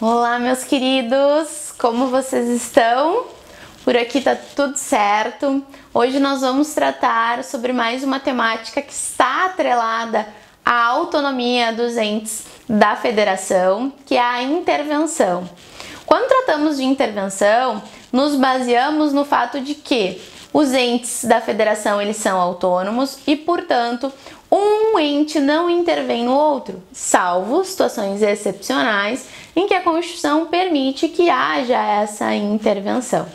Olá, meus queridos! Como vocês estão? Por aqui tá tudo certo. Hoje nós vamos tratar sobre mais uma temática que está atrelada à autonomia dos entes da federação, que é a intervenção. Quando tratamos de intervenção, nos baseamos no fato de que os entes da federação eles são autônomos e, portanto, um ente não intervém no outro, salvo situações excepcionais em que a Constituição permite que haja essa intervenção.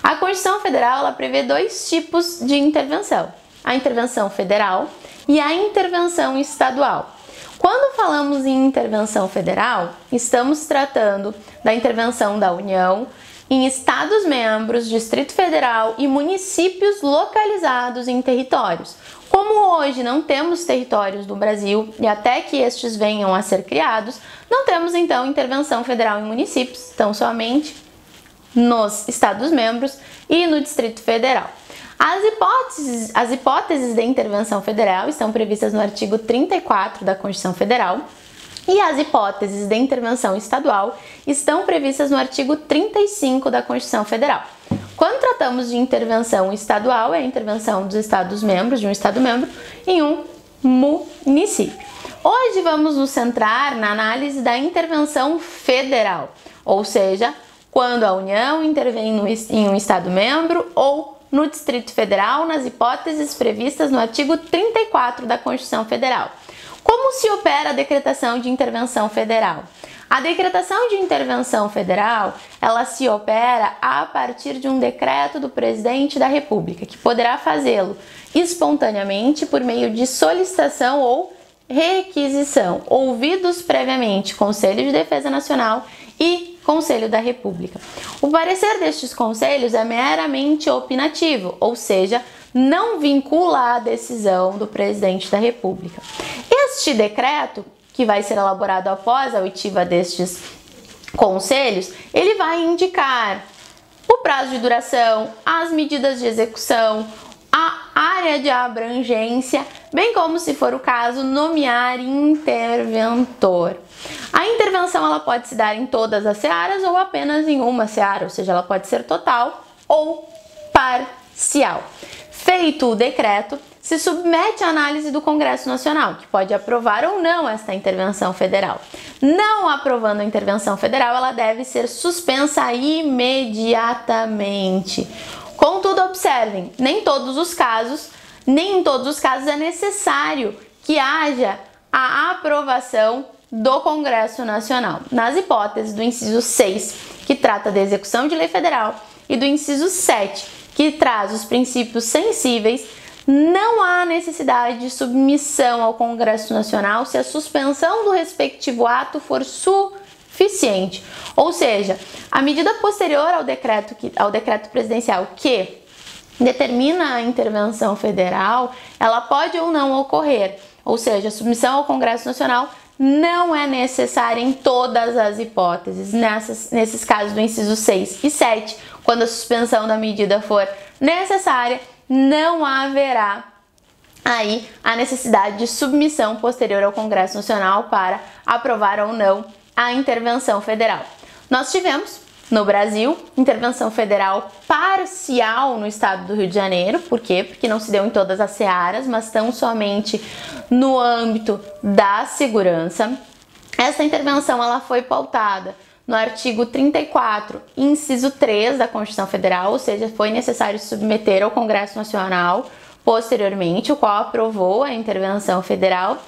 A Constituição Federal ela prevê dois tipos de intervenção: a intervenção federal e a intervenção estadual. Quando falamos em intervenção federal, estamos tratando da intervenção da União em Estados-membros, Distrito Federal e municípios localizados em territórios. Como hoje não temos territórios no Brasil e até que estes venham a ser criados, não temos então intervenção federal em municípios, tão somente nos Estados-membros e no Distrito Federal. As hipóteses de intervenção federal estão previstas no artigo 34 da Constituição Federal e as hipóteses de intervenção estadual estão previstas no artigo 35 da Constituição Federal. Quando tratamos de intervenção estadual, é a intervenção dos Estados-membros, de um Estado-membro, em um município. Hoje vamos nos centrar na análise da intervenção federal, ou seja, quando a União intervém em um Estado-membro ou no Distrito Federal, nas hipóteses previstas no artigo 34 da Constituição Federal. Como se opera a decretação de intervenção federal? A decretação de intervenção federal, ela se opera a partir de um decreto do presidente da República, que poderá fazê-lo espontaneamente por meio de solicitação ou requisição, ouvidos previamente Conselho de Defesa Nacional e Conselho da República. O parecer destes conselhos é meramente opinativo, ou seja, não vincula a decisão do presidente da República. Este decreto, que vai ser elaborado após a oitiva destes conselhos, ele vai indicar o prazo de duração, as medidas de execução, a área de abrangência, bem como, se for o caso, nomear interventor. A intervenção ela pode se dar em todas as searas ou apenas em uma seara, ou seja, ela pode ser total ou parcial. Feito o decreto, se submete à análise do Congresso Nacional, que pode aprovar ou não esta intervenção federal. Não aprovando a intervenção federal, ela deve ser suspensa imediatamente. Contudo, observem, nem em todos os casos é necessário que haja a aprovação do Congresso Nacional. Nas hipóteses do inciso 6, que trata da execução de lei federal, e do inciso 7, que traz os princípios sensíveis, não há necessidade de submissão ao Congresso Nacional se a suspensão do respectivo ato for suficiente. Ou seja, a medida posterior ao decreto presidencial que determina a intervenção federal, ela pode ou não ocorrer. Ou seja, a submissão ao Congresso Nacional não é necessária em todas as hipóteses. Nesses casos do inciso 6 e 7, quando a suspensão da medida for necessária, não haverá aí a necessidade de submissão posterior ao Congresso Nacional para aprovar ou não a intervenção federal. Nós tivemos, no Brasil, intervenção federal parcial no estado do Rio de Janeiro. Por quê? Porque não se deu em todas as searas, mas tão somente no âmbito da segurança. Essa intervenção ela foi pautada no artigo 34, inciso 3 da Constituição Federal, ou seja, foi necessário submeter ao Congresso Nacional posteriormente, o qual aprovou a intervenção federal.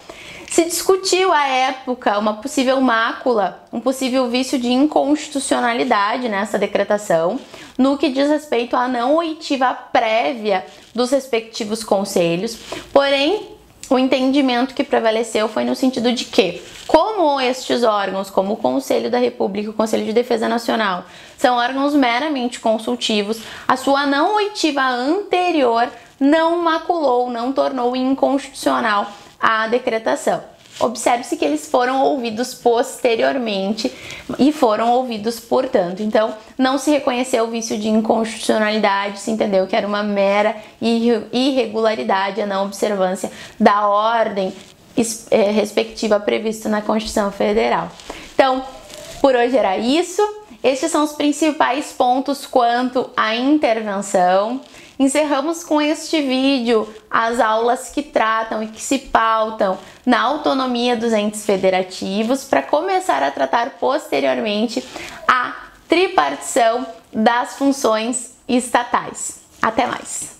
Se discutiu à época uma possível mácula, um possível vício de inconstitucionalidade nessa decretação, no que diz respeito à não oitiva prévia dos respectivos conselhos, porém, o entendimento que prevaleceu foi no sentido de que, como estes órgãos, como o Conselho da República e o Conselho de Defesa Nacional, são órgãos meramente consultivos, a sua não oitiva anterior não maculou, não tornou inconstitucional a decretação. Observe-se que eles foram ouvidos posteriormente e foram ouvidos, portanto. Então, não se reconheceu o vício de inconstitucionalidade, se entendeu que era uma mera irregularidade, a não observância da ordem respectiva prevista na Constituição Federal. Então, Por hoje era isso. Estes são os principais pontos quanto à intervenção. Encerramos com este vídeo as aulas que tratam e que se pautam na autonomia dos entes federativos, para começar a tratar posteriormente a tripartição das funções estatais. Até mais!